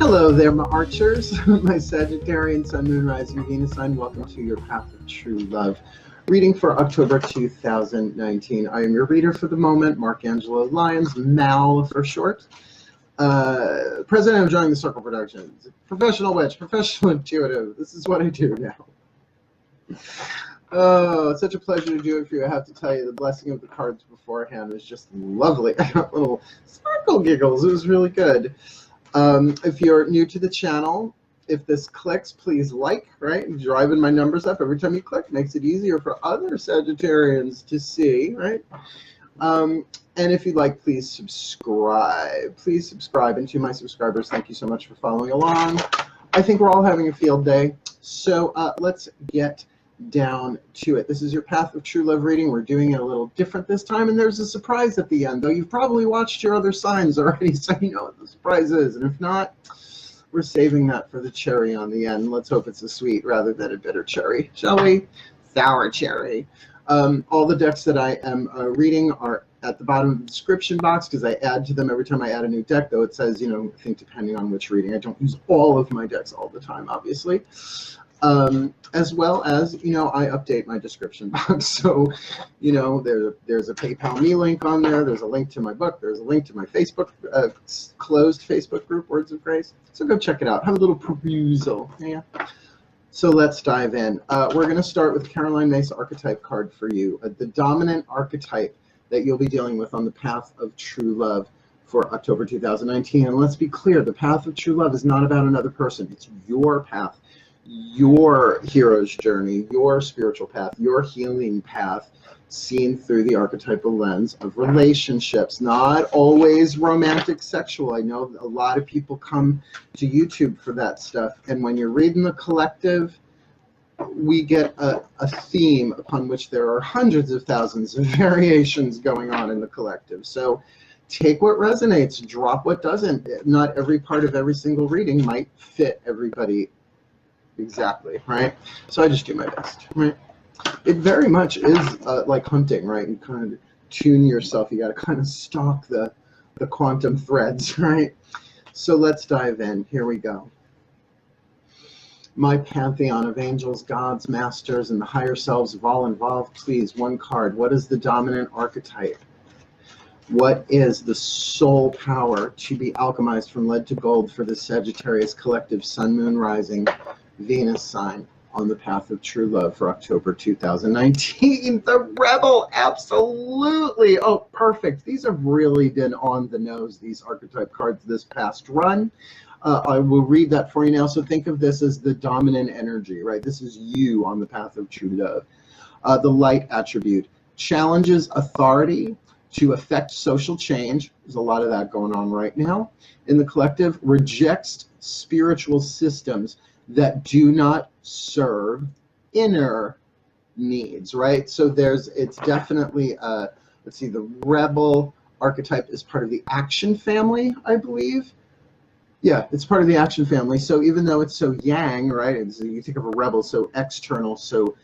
Hello there, my archers, my Sagittarian, Sun, Moon, Rising, Venus sign. Welcome to your Path of True Love reading for October 2019. I am your reader for the moment, Mark Angelo, Lyons, Mal for short. President of Joining the Circle Productions, professional witch, professional intuitive. This is what I do now. Oh, it's such a pleasure to do it for you. I have to tell you, the blessing of the cards beforehand was just lovely. I got little sparkle giggles. It was really good. If you're new to the channel, if this clicks, please like, right? Driving my numbers up every time you click makes it easier for other Sagittarians to see, right? And if you'd like, please subscribe. Please subscribe. And to my subscribers, thank you so much for following along. I think we're all having a field day. So let's get down to it. This is your Path of True Love reading. We're doing it a little different this time, and there's a surprise at the end, though you've probably watched your other signs already, so you know what the surprise is. And if not, we're saving that for the cherry on the end. Let's hope it's a sweet rather than a bitter cherry, shall we? Sour cherry. All the decks that I am reading are at the bottom of the description box because I add to them every time I add a new deck, though it says, you know, I think depending on which reading. I don't use all of my decks all the time, obviously. As well as, you know, I update my description box. So, you know, there's a PayPal me link on there. There's a link to my book. There's a link to my Facebook, closed Facebook group, Words of Grace. So go check it out. Have a little perusal. Yeah. So let's dive in. We're going to start with Caroline Mesa archetype card for you. The dominant archetype that you'll be dealing with on the Path of True Love for October 2019. And let's be clear, the Path of True Love is not about another person. It's your path, your hero's journey, your spiritual path, your healing path, seen through the archetypal lens of relationships, not always romantic, sexual. I know a lot of people come to YouTube for that stuff, and when you're reading the collective, we get a theme upon which there are hundreds of thousands of variations going on in the collective. So take what resonates, drop what doesn't. Not every part of every single reading might fit everybody exactly, right? So I just do my best, right? It very much is like hunting, right? You kind of tune yourself. You got to kind of stalk the quantum threads, right? So let's dive in. Here we go. My pantheon of angels, gods, masters, and the higher selves of all involved, please, one card. What is the dominant archetype? What is the soul power to be alchemized from lead to gold for the Sagittarius collective Sun, Moon, Rising, Venus sign on the Path of True Love for October 2019? The Rebel, absolutely. Oh, perfect. These have really been on the nose, these archetype cards this past run. I will read that for you now. So think of this as the dominant energy, right? This is you on the Path of True Love. The light attribute challenges authority to affect social change. There's a lot of that going on right now in the collective. Rejects spiritual systems that do not serve inner needs, right? So it's definitely, let's see, the Rebel archetype is part of the action family, I believe. Yeah, it's part of the action family. So even though it's so yang, right, you think of a rebel, so external, so,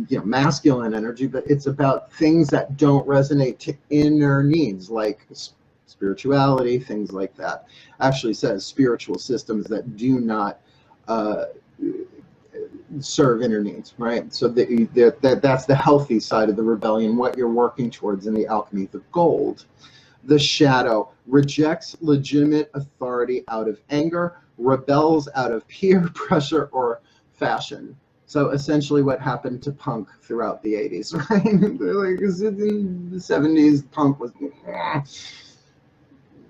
you know, masculine energy, but it's about things that don't resonate to inner needs, like spirituality, things like that. Actually says spiritual systems that do not serve inner needs, right? So that's the healthy side of the rebellion, what you're working towards in the alchemy. The gold, the shadow, rejects legitimate authority out of anger, rebels out of peer pressure or fashion. So essentially what happened to punk throughout the 80s, right? Like, in the 70s, punk was,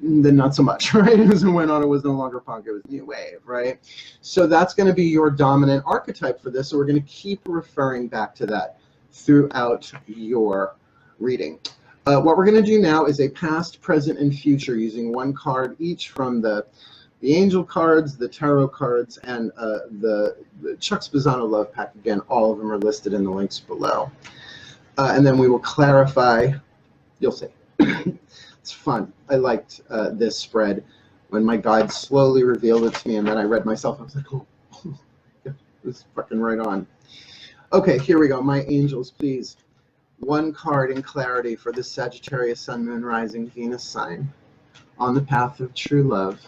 then not so much, right? It went on, it was no longer punk, it was new wave, right? So that's going to be your dominant archetype for this. So we're going to keep referring back to that throughout your reading. What we're going to do now is a past, present, and future using one card each from the angel cards, the tarot cards, and the Chuck Spezzano Love Pack. Again, all of them are listed in the links below. And then we will clarify, you'll see. It's fun. I liked this spread when my guide slowly revealed it to me, and then I read myself. I was like, oh, it was fucking right on. Okay, here we go. My angels, please. One card in clarity for the Sagittarius Sun, Moon, Rising, Venus sign on the Path of True Love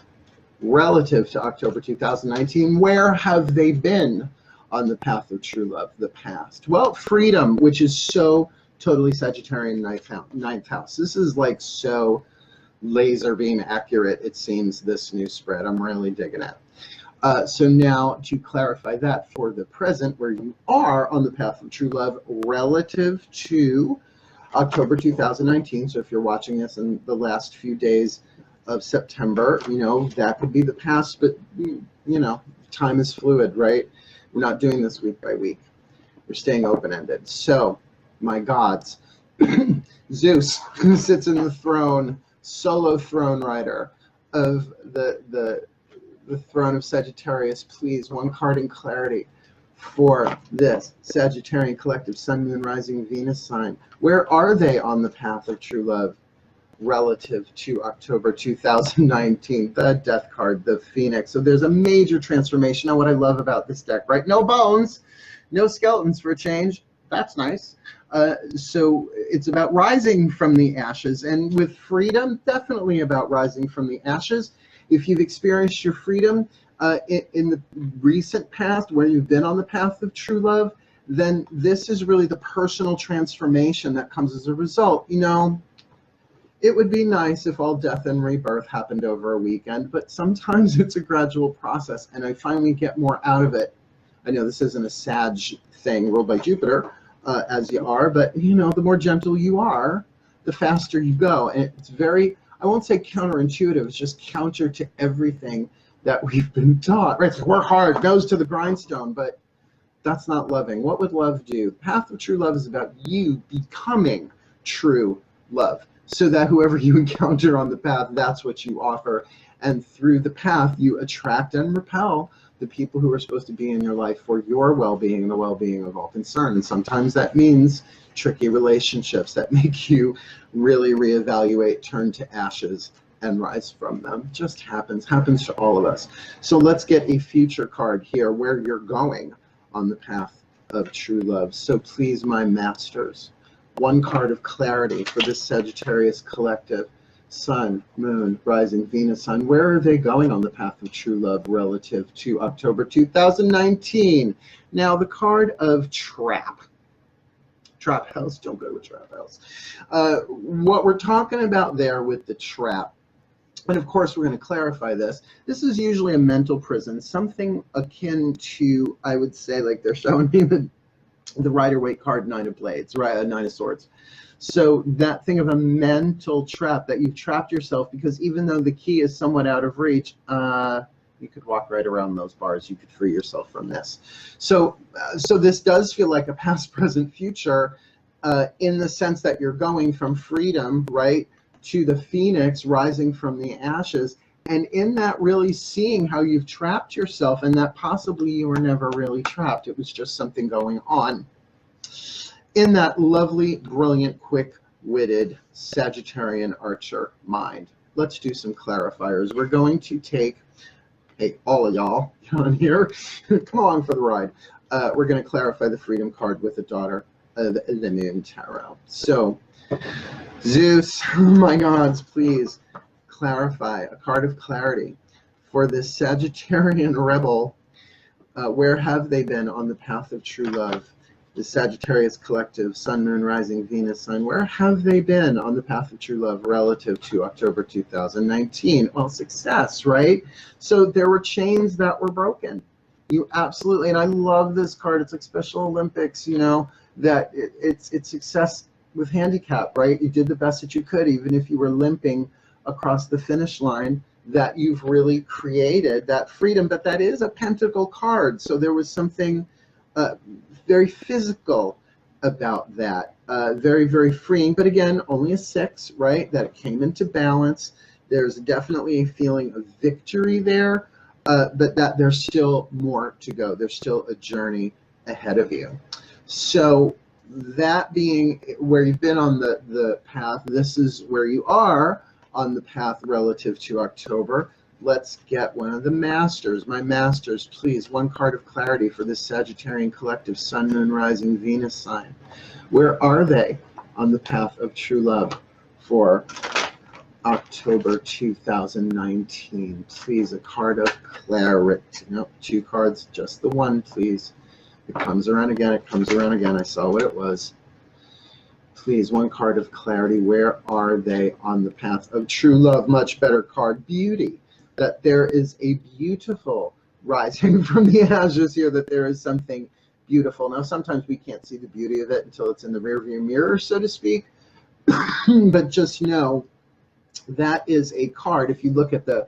relative to October 2019. Where have they been on the path of true love, the past? Well, freedom, which is so totally Sagittarian ninth house. This is like so laser beam accurate, it seems, this new spread. I'm really digging it. So now to clarify that for the present, where you are on the path of true love relative to October 2019. So if you're watching this in the last few days of September, you know, that could be the past, but you know, time is fluid, right? We're not doing this week by week. We're staying open-ended. So, my gods, Zeus, who sits in the throne, solo throne rider of the throne of Sagittarius, please, one card in clarity for this Sagittarian collective Sun, Moon, Rising, Venus sign. Where are they on the path of true love relative to October 2019? The Death card, the Phoenix. So there's a major transformation. Now, what I love about this deck, right? No bones, no skeletons for a change. That's nice. So it's about rising from the ashes, and with freedom, definitely about rising from the ashes. If you've experienced your freedom in the recent past, where you've been on the path of true love, then this is really the personal transformation that comes as a result. You know, it would be nice if all death and rebirth happened over a weekend, but sometimes it's a gradual process, and I finally get more out of it. I know this isn't a Sag thing ruled by Jupiter, as you are, but you know, the more gentle you are, the faster you go. And it's very, I won't say counterintuitive, it's just counter to everything that we've been taught, right? So work hard, goes to the grindstone, but that's not loving. What would love do? The path of true love is about you becoming true love, so that whoever you encounter on the path, that's what you offer. And through the path, you attract and repel the people who are supposed to be in your life for your well-being and the well-being of all concerned. And sometimes that means tricky relationships that make you really reevaluate, turn to ashes, and rise from them. Just happens to all of us. So let's get a future card here where you're going on the path of true love. So please, my masters, one card of clarity for this Sagittarius collective. Sun, Moon, Rising, Venus sign. Where are they going on the path of true love relative to October 2019? Now, the card of trap. Trap house, don't go to a trap house. What we're talking about there with the trap, and of course we're going to clarify this, this is usually a mental prison, something akin to, I would say, like they're showing me the Rider-Waite card, Nine of Blades, right? Nine of Swords. So that thing of a mental trap, that you've trapped yourself, because even though the key is somewhat out of reach, you could walk right around those bars. You could free yourself from this. So this does feel like a past, present, future, in the sense that you're going from freedom, right, to the Phoenix, rising from the ashes, and in that really seeing how you've trapped yourself, and that possibly you were never really trapped. It was just something going on. In that lovely, brilliant, quick-witted Sagittarian archer mind. Let's do some clarifiers. We're going to take, hey, all of y'all on here, come along for the ride. We're going to clarify the Freedom card with the Daughter of the Moon Tarot. So, Zeus, oh my gods, please clarify a card of clarity for this Sagittarian rebel. Where have they been on the path of true love? The Sagittarius collective, Sun, Moon, Rising, Venus sign. Where have they been on the path of true love relative to October 2019? Well, success, right? So there were chains that were broken. You absolutely, and I love this card. It's like Special Olympics, you know, that it's success with handicap, right? You did the best that you could, even if you were limping across the finish line, that you've really created that freedom. But that is a pentacle card. So there was something very physical about that, very, very freeing, but again, only a 6, right? That it came into balance. There's definitely a feeling of victory there, but that there's still more to go. There's still a journey ahead of you. So that being where you've been on the path, this is where you are on the path relative to October. Let's get one of the masters. My masters, please, one card of clarity for this Sagittarian collective, Sun, Moon, Rising, Venus sign. Where are they on the path of true love for October 2019. Please, a card of clarity. Nope, 2 cards, just the one, please. It comes around again, it comes around again. I saw what it was. Please, 1 card of clarity. Where are they on the path of true love? Much better card, beauty. That there is a beautiful rising from the ashes here, that there is something beautiful. Now, sometimes we can't see the beauty of it until it's in the rearview mirror, so to speak. But just know that is a card. If you look at the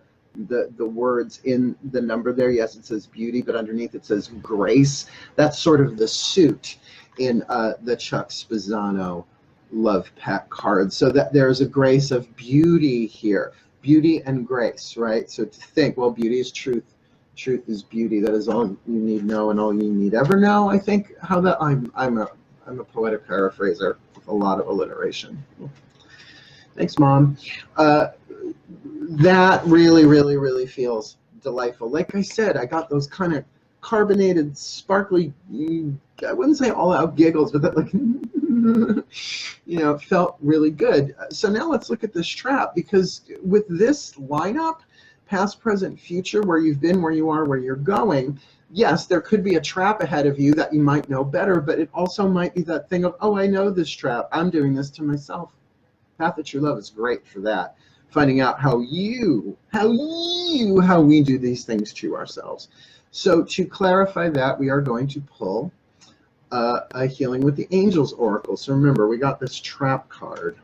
words in the number there, yes, it says beauty, but underneath it says grace. That's sort of the suit in the Chuck Spezzano love pack card. So that there's a grace of beauty here, beauty and grace, right? So to think, well, beauty is truth, truth is beauty. That is all you need know and all you need ever know. I think how that I'm a poetic paraphraser with a lot of alliteration. Thanks, Mom. That really, really, really feels delightful. Like I said, I got those kind of carbonated, sparkly, I wouldn't say all out giggles, but that, like, you know, it felt really good. So now let's look at this trap, because with this lineup, past, present, future, where you've been, where you are, where you're going, yes, there could be a trap ahead of you that you might know better, but it also might be that thing of, oh, I know this trap. I'm doing this to myself. Path of True Love is great for that. Finding out how we do these things to ourselves. So to clarify that, we are going to pull a Healing with the Angels Oracle. So remember, we got this trap card.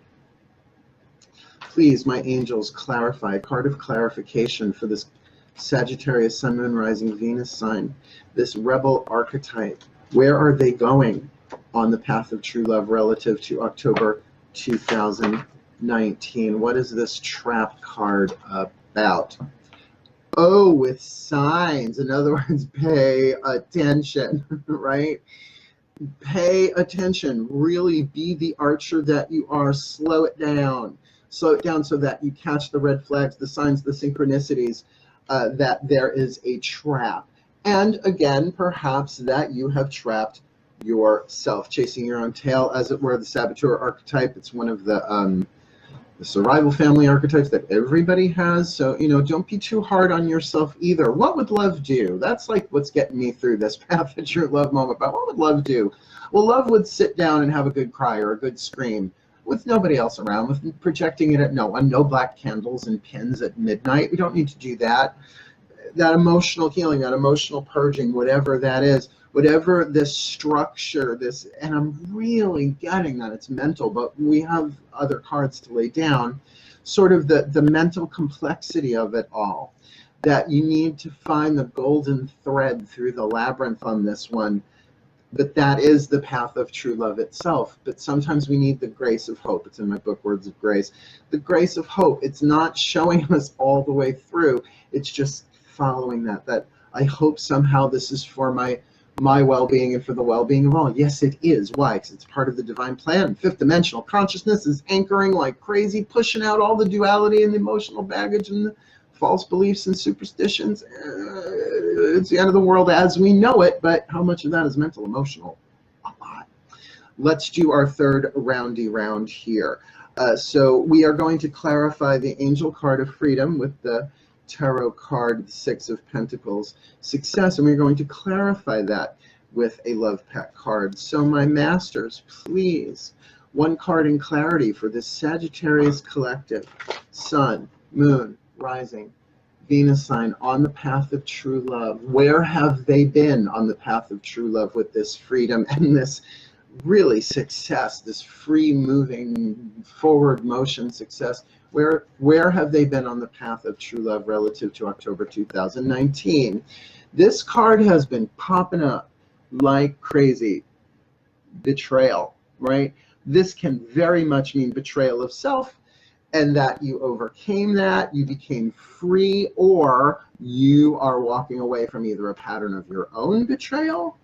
Please, my angels, clarify. A card of clarification for this Sagittarius, Sun, Moon, Rising, Venus sign. This rebel archetype. Where are they going on the path of true love relative to October 2019? What is this trap card about? Oh, with signs. In other words, pay attention, right? Pay attention. Really be the archer that you are. Slow it down. Slow it down so that you catch the red flags, the signs, the synchronicities, that there is a trap. And again, perhaps that you have trapped yourself, chasing your own tail, as it were. The saboteur archetype, it's one of the survival family archetypes that everybody has. So, you know, don't be too hard on yourself either. What would love do? That's like what's getting me through this path of true love moment. But what would love do? Well, love would sit down and have a good cry or a good scream with nobody else around, with projecting it at no one, no black candles and pins at midnight. We don't need to do that. That emotional healing, that emotional purging, whatever that is, whatever this structure, this, and I'm really getting that it's mental, but we have other cards to lay down, sort of the mental complexity of it all, that you need to find the golden thread through the labyrinth on this one. But that is the path of true love itself. But sometimes we need the grace of hope. It's in my book, Words of Grace. The grace of hope. It's not showing us all the way through. It's just following that I hope somehow this is for my well-being and for the well-being of all. Yes, it is. Why? Because it's part of the divine plan. Fifth dimensional consciousness is anchoring like crazy, pushing out all the duality and the emotional baggage and the false beliefs and superstitions. It's the end of the world as we know it, but how much of that is mental, emotional? A lot. Let's do our third roundy round here. So we are going to clarify the angel card of freedom with the tarot card, the Six of Pentacles, success, and we're going to clarify that with a love pack card. So my masters, please, 1 card in clarity for this Sagittarius collective, Sun, Moon, Rising, Venus sign on the path of true love. Where have they been on the path of true love with this freedom and this really success, this free moving forward motion success? Where have they been on the path of true love relative to October 2019? This card has been popping up like crazy. Betrayal, right? This can very much mean betrayal of self, and that you overcame that, you became free, or you are walking away from either a pattern of your own betrayal,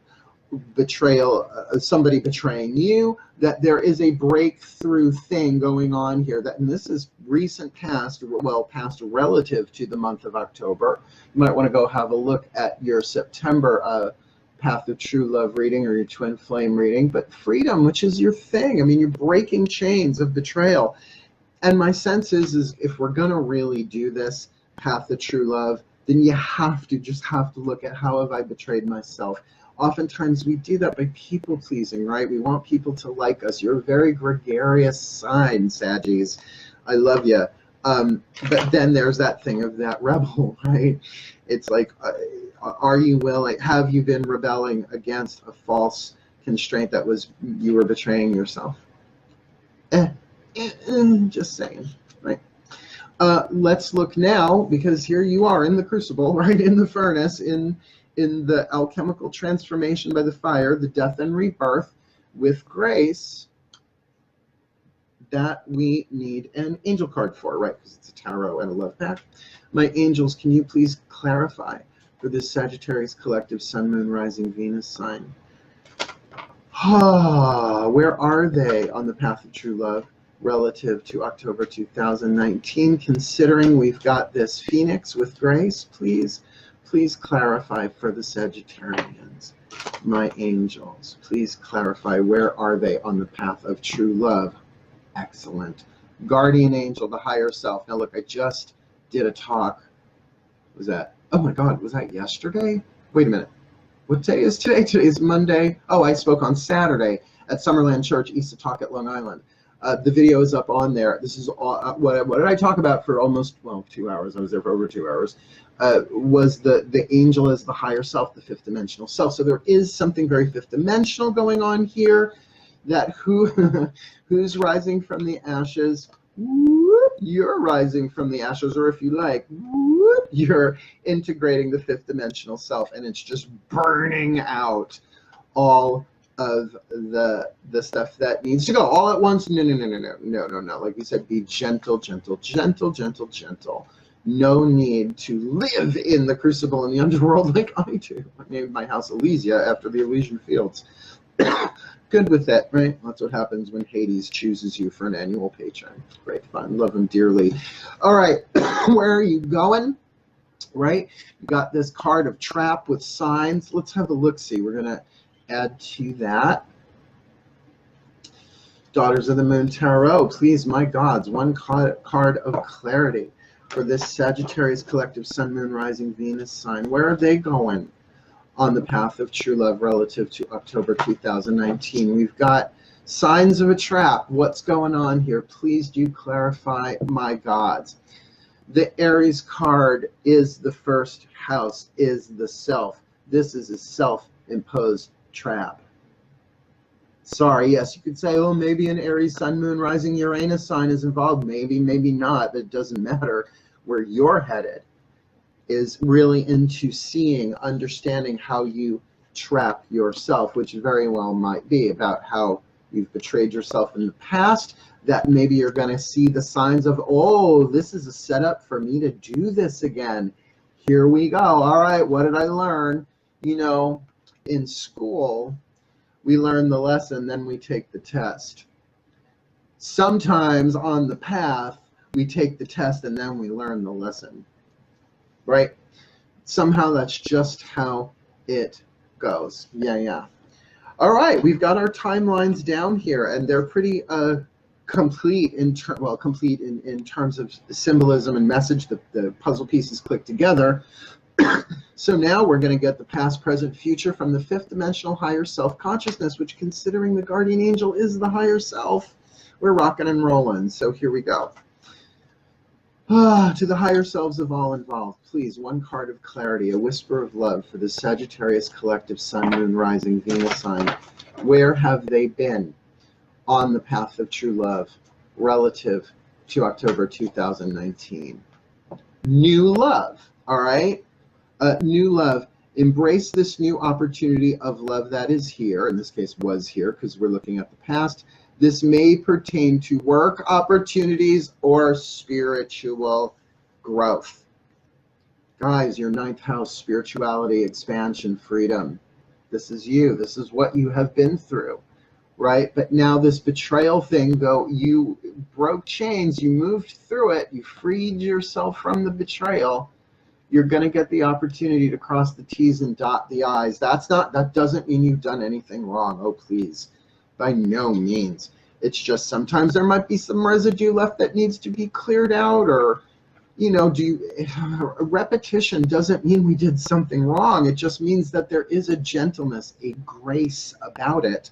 somebody betraying you, that there is a breakthrough thing going on here. That, and this is recent past, well, past relative to the month of October. You might want to go have a look at your September Path of True Love reading or your Twin Flame reading. But freedom, which is your thing. I mean, you're breaking chains of betrayal. And my sense is if we're going to really do this path of true love, then you have to look at how have I betrayed myself. Oftentimes we do that by people pleasing, right? We want people to like us. You're a very gregarious sign, Saggies. I love you. But then there's that thing of that rebel, right? It's like, are you willing, have you been rebelling against a false constraint that was you were betraying yourself? Just saying, right? Let's look now, because here you are in the crucible, right, in the furnace, in the alchemical transformation by the fire, the death and rebirth with grace that we need an angel card for, right? Because it's a tarot and a love pack. My angels, can you please clarify for this Sagittarius collective Sun, Moon, Rising, Venus sign? Where are they on the path of true love relative to October 2019, considering we've got this Phoenix with grace? Please clarify for the Sagittarians, my angels. Please clarify, where are they on the path of true love? Excellent. Guardian angel, the higher self. Now look, I just did a talk. Was that, oh my God, was that yesterday? Wait a minute. What day is today? Today is Monday. Oh, I spoke on Saturday at Summerland Church, East Setauket, Long Island. The video is up on there. This is all, what did I talk about for almost, well, 2 hours? I was there for over 2 hours. Was the angel as the higher self, the fifth dimensional self. So there is something very fifth dimensional going on here. That who's rising from the ashes? Whoop, you're rising from the ashes, or if you like, whoop, you're integrating the fifth dimensional self, and it's just burning out all of the stuff that needs to go all at once. No. Like you said, be gentle. No need to live in the crucible in the underworld like I do. I named my house Elysia after the Elysian Fields. Good with that, right? That's what happens when Hades chooses you for an annual paycheck. Great fun. Love him dearly. All right. Where are you going? Right? You got this card of trap with signs. Let's have a look-see. We're going to add to that. Daughters of the Moon Tarot. Please, my gods, one card of clarity for this Sagittarius collective Sun, Moon, Rising, Venus sign. Where are they going on the path of true love relative to October 2019? We've got signs of a trap. What's going on here? Please do clarify, my gods. The Aries card is the first house, is the self. This is a self-imposed trap. Sorry, yes, you could say, oh, maybe an Aries Sun, Moon, Rising, Uranus sign is involved. Maybe not. It doesn't matter. Where you're headed is really into seeing, understanding how you trap yourself, which very well might be about how you've betrayed yourself in the past, that maybe you're going to see the signs of, oh, this is a setup for me to do this again. Here we go. All right, what did I learn? You know, in school, we learn the lesson, then we take the test. Sometimes on the path, we take the test and then we learn the lesson. Right? Somehow that's just how it goes. Yeah. All right, we've got our timelines down here, and they're pretty complete in terms of symbolism and message. The puzzle pieces click together. So now we're going to get the past, present, future from the fifth dimensional higher self-consciousness, which, considering the guardian angel is the higher self, we're rocking and rolling. So here we go. To the higher selves of all involved, please, one card of clarity, a whisper of love for the Sagittarius collective Sun, Moon, Rising, Venus sign. Where have they been on the path of true love relative to October 2019? New love, all right? New love. Embrace this new opportunity of love that is here. In this case, was here, because we're looking at the past. This may pertain to work opportunities or spiritual growth. Guys, your ninth house, spirituality, expansion, freedom. This is you. This is what you have been through, right? But now this betrayal thing, though, you broke chains, you moved through it, you freed yourself from the betrayal. You're going to get the opportunity to cross the T's and dot the I's. That doesn't mean you've done anything wrong. Oh, please. By no means. It's just sometimes there might be some residue left that needs to be cleared out, or, you know, repetition doesn't mean we did something wrong. It just means that there is a gentleness, a grace about it,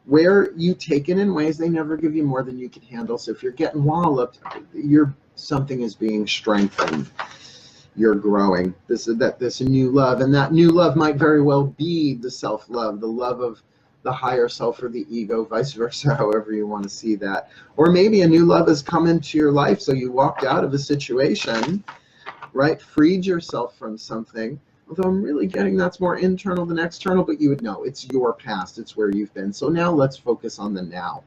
where you take it in ways they never give you more than you can handle. So if you're getting walloped, something is being strengthened. You're growing. This new love, and that new love might very well be the self-love, the love of the higher self or the ego, vice versa, however you want to see that. Or maybe a new love has come into your life, so you walked out of a situation, right? Freed yourself from something. Although I'm really getting that's more internal than external, but you would know it's your past, it's where you've been. So now let's focus on the now.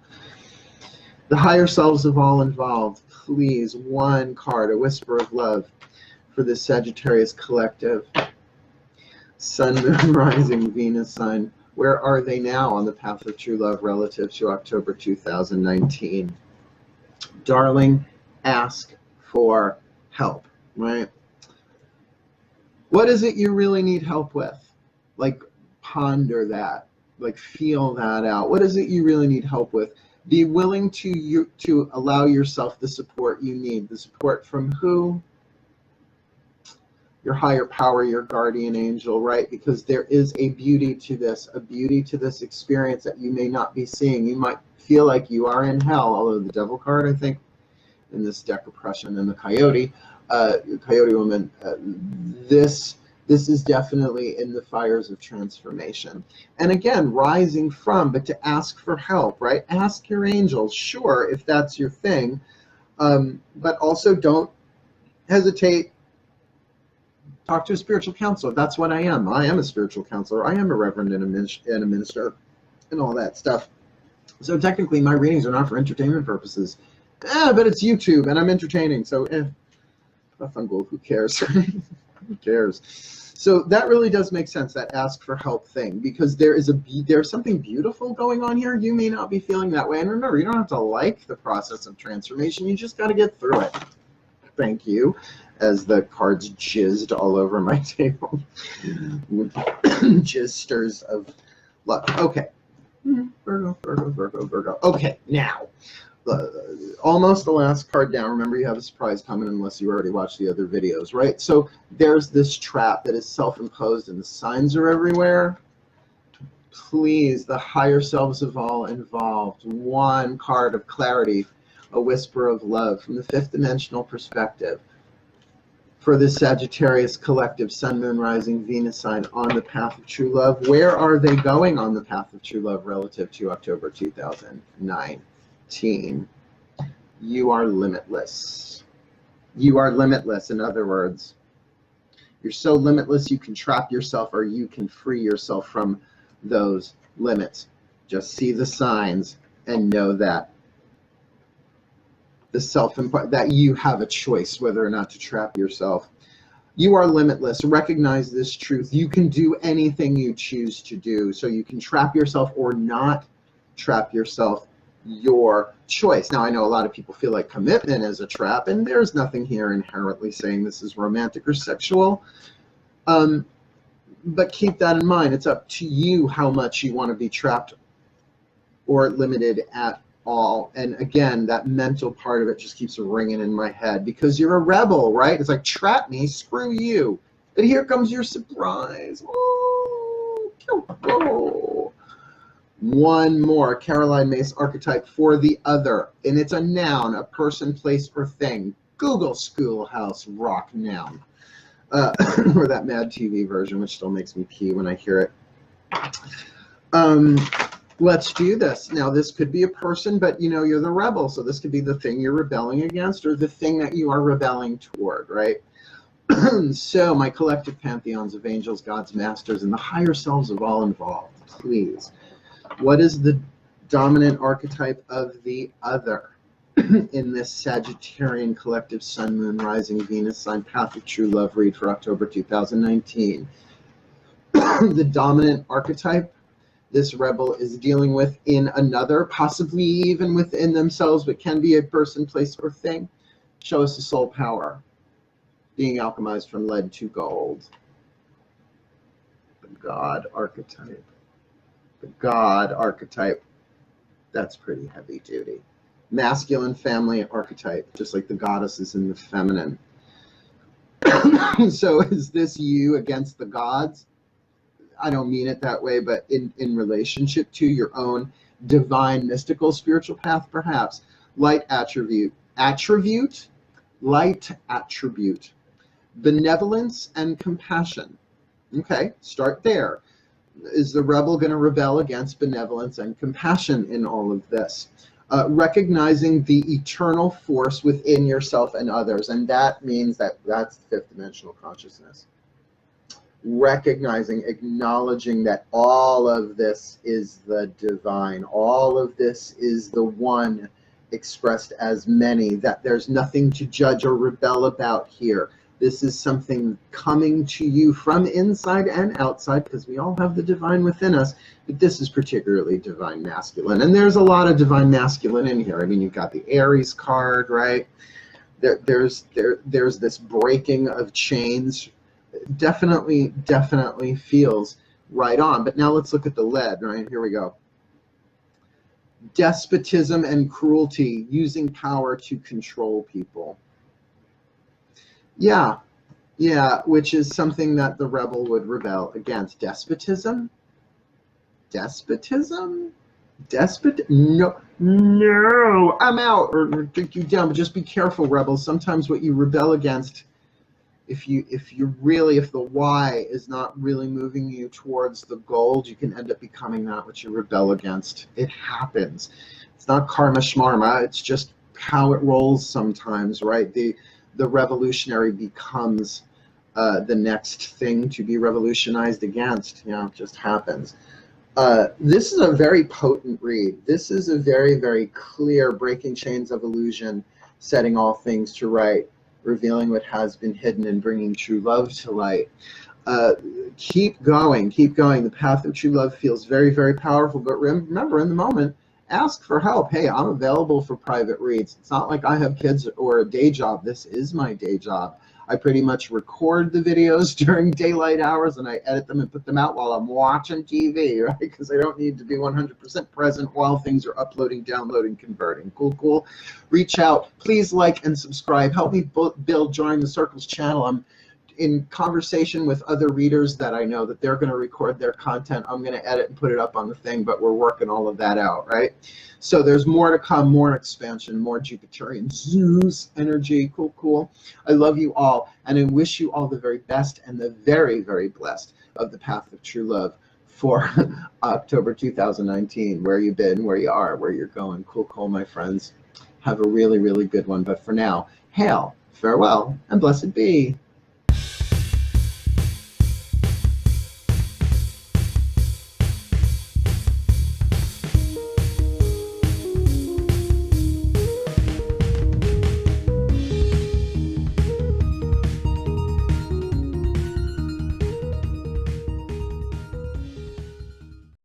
The higher selves of all involved, please, one card, a whisper of love for the Sagittarius collective. Sun, Moon, Rising, Venus sign. Where are they now on the path of true love relative to October 2019? Darling, ask for help, right? What is it you really need help with? Like, ponder that, like, feel that out. What is it you really need help with? Be willing to allow yourself the support you need. The support from who? Your higher power, your guardian angel, right? Because there is a beauty to this experience that you may not be seeing. You might feel like you are in hell, although the devil card, I think, in this deck, oppression, and the coyote woman, this is definitely in the fires of transformation. And again, rising from, but to ask for help, right? Ask your angels, sure, if that's your thing, but also don't hesitate. Talk to a spiritual counselor. That's what I am. I am a spiritual counselor. I am a reverend and a minister and all that stuff. So technically my readings are not for entertainment purposes. But it's YouTube and I'm entertaining. So who cares? Who cares? So that really does make sense, that ask for help thing, because there's something beautiful going on here. You may not be feeling that way. And remember, you don't have to like the process of transformation. You just got to get through it. Thank you. As the cards jizzed all over my table. Jizzsters of luck. Okay. Virgo. Okay, now. Almost the last card down. Remember, you have a surprise coming unless you already watched the other videos, right? So there's this trap that is self-imposed and the signs are everywhere. Please, the higher selves of all involved. One card of clarity, a whisper of love from the fifth dimensional perspective. For the Sagittarius collective, Sun, Moon, Rising, Venus sign on the path of true love. Where are they going on the path of true love relative to October 2019? You are limitless. You are limitless, in other words. You're so limitless you can trap yourself or you can free yourself from those limits. Just see the signs and know that. That you have a choice whether or not to trap yourself. You are limitless. Recognize this truth. You can do anything you choose to do. So you can trap yourself or not trap yourself. Your choice. Now, I know a lot of people feel like commitment is a trap, and there's nothing here inherently saying this is romantic or sexual. But keep that in mind. It's up to you how much you want to be trapped or limited at all. And again, that mental part of it just keeps ringing in my head because you're a rebel, right? It's like, trap me, screw you. But here comes your surprise. Oh. One more, Caroline Mace archetype for the other. And it's a noun, a person, place, or thing. Google Schoolhouse Rock noun. Or that Mad TV version, which still makes me pee when I hear it. Let's do this. Now, this could be a person, but you know, you're the rebel. So this could be the thing you're rebelling against or the thing that you are rebelling toward, right? So my collective pantheons of angels, gods, masters, and the higher selves of all involved, please. What is the dominant archetype of the other in this Sagittarian collective Sun, Moon, Rising, Venus sign path of true love read for October 2019? The dominant archetype this rebel is dealing with in another, possibly even within themselves, but can be a person, place, or thing. Show us the soul power, being alchemized from lead to gold. The God archetype. The God archetype. That's pretty heavy duty. Masculine family archetype, just like the goddess is in the feminine. So is this you against the gods? I don't mean it that way, but in relationship to your own divine, mystical, spiritual path, perhaps. Light attribute. Light attribute. Benevolence and compassion. Okay, start there. Is the rebel going to rebel against benevolence and compassion in all of this? Recognizing the eternal force within yourself and others, and that means that's fifth dimensional consciousness. Recognizing, acknowledging that all of this is the divine, all of this is the one expressed as many, that there's nothing to judge or rebel about here. This is something coming to you from inside and outside, because we all have the divine within us, but this is particularly divine masculine. And there's a lot of divine masculine in here. I mean, you've got the Aries card, right? There's this breaking of chains. Definitely feels right on. But now let's look at the lead, right? Here we go. Despotism and cruelty, using power to control people. Yeah, which is something that the rebel would rebel against. Despotism? No, I'm out, or take you down. But just be careful, rebels. Sometimes what you rebel against, if the why is not really moving you towards the gold, you can end up becoming that which you rebel against. It happens. It's not karma shmarma. It's just how it rolls sometimes, right? The revolutionary becomes the next thing to be revolutionized against. It just happens. This is a very potent read. This is a very, very clear breaking chains of illusion, setting all things to right, revealing what has been hidden, and bringing true love to light. Keep going. The path of true love feels very, very powerful. But remember, in the moment, ask for help. Hey, I'm available for private reads. It's not like I have kids or a day job. This is my day job. I pretty much record the videos during daylight hours, and I edit them and put them out while I'm watching TV, right? Because I don't need to be 100% present while things are uploading, downloading, converting. Cool. Reach out. Please like and subscribe. Help me build Join the Circles channel. I'm in conversation with other readers that I know that they're going to record their content. I'm going to edit and put it up on the thing, but we're working all of that out, right? So there's more to come, more expansion, more Jupiterian Zeus energy. Cool. I love you all, and I wish you all the very best and the very, very blessed of the path of true love for October 2019. Where you been, where you are, where you're going. Cool, my friends. Have a really, really good one. But for now, hail, farewell, and blessed be.